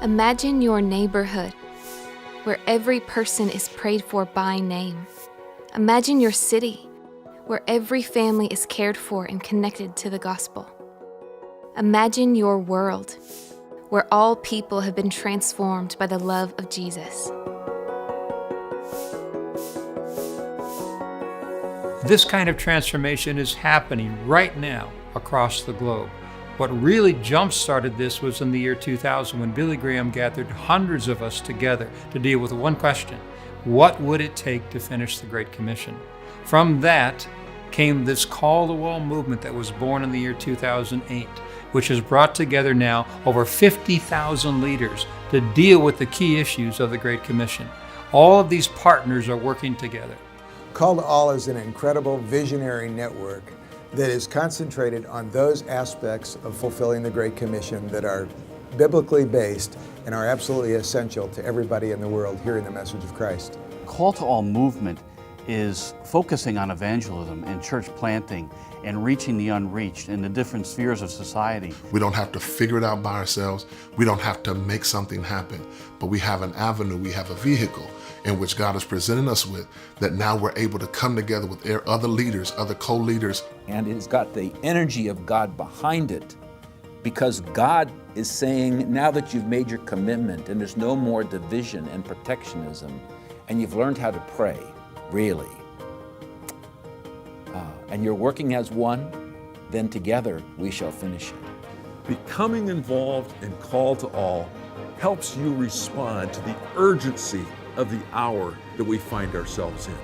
Imagine your neighborhood, where every person is prayed for by name. Imagine your city, where every family is cared for and connected to the gospel. Imagine your world, where all people have been transformed by the love of Jesus. This kind of transformation is happening right now across the globe. What really jump-started this was in the year 2000 when Billy Graham gathered hundreds of us together to deal with one question: what would it take to finish the Great Commission? From that came this Call to All movement that was born in the year 2008, which has brought together now over 50,000 leaders to deal with the key issues of the Great Commission. All of these partners are working together. Call to All is an incredible visionary network that is concentrated on those aspects of fulfilling the Great Commission that are biblically based and are absolutely essential to everybody in the world hearing the message of Christ. Call to All movement is focusing on evangelism and church planting and reaching the unreached in the different spheres of society. We don't have to figure it out by ourselves. We don't have to make something happen, but we have an avenue, we have a vehicle in which God is presenting us with, that now we're able to come together with other leaders, other co-leaders. And it's got the energy of God behind it, because God is saying, now that you've made your commitment and there's no more division and protectionism, and you've learned how to pray, really, and you're working as one, then together we shall finish it. Becoming involved in Call to All helps you respond to the urgency of the hour that we find ourselves in.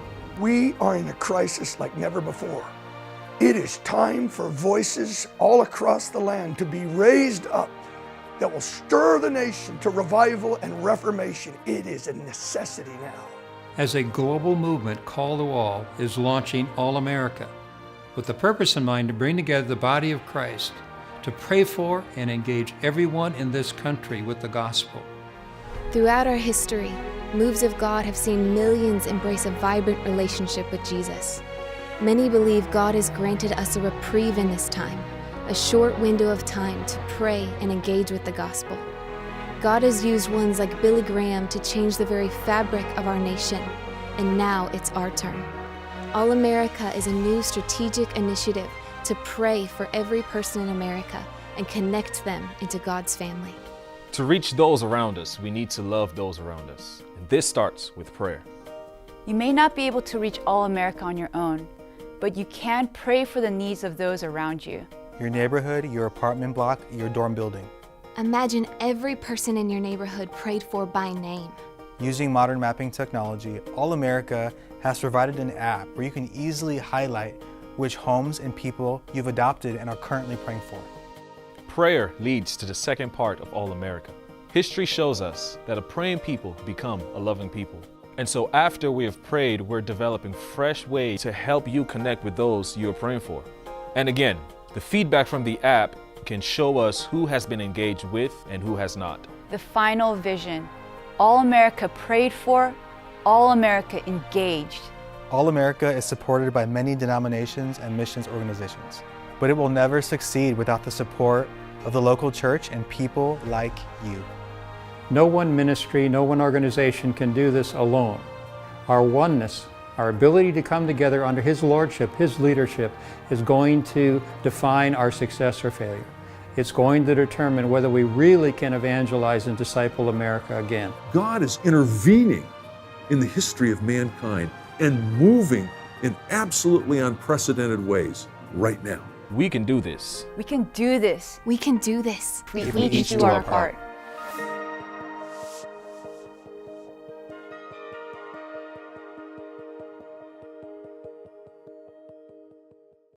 We are in a crisis like never before. It is time for voices all across the land to be raised up that will stir the nation to revival and reformation. It is a necessity now. As a global movement, Call to All is launching All America, with the purpose in mind to bring together the body of Christ to pray for and engage everyone in this country with the gospel. Throughout our history, moves of God have seen millions embrace a vibrant relationship with Jesus. Many believe God has granted us a reprieve in this time, a short window of time to pray and engage with the gospel. God has used ones like Billy Graham to change the very fabric of our nation, and now it's our turn. All America is a new strategic initiative to pray for every person in America and connect them into God's family. To reach those around us, we need to love those around us. And this starts with prayer. You may not be able to reach all America on your own, but you can pray for the needs of those around you. Your neighborhood, your apartment block, your dorm building. Imagine every person in your neighborhood prayed for by name. Using modern mapping technology, All America has provided an app where you can easily highlight which homes and people you've adopted and are currently praying for. Prayer leads to the second part of All America. History shows us that a praying people become a loving people. And so after we have prayed, we're developing fresh ways to help you connect with those you are praying for. And again, the feedback from the app can show us who has been engaged with and who has not. The final vision: All America prayed for, All America engaged. All America is supported by many denominations and missions organizations, but it will never succeed without the support of the local church and people like you. No one ministry, no one organization can do this alone. Our oneness, our ability to come together under His lordship, His leadership, is going to define our success or failure. It's going to determine whether we really can evangelize and disciple America again. God is intervening in the history of mankind and moving in absolutely unprecedented ways right now. We can do this. We can do this. We can do this. We each do our part.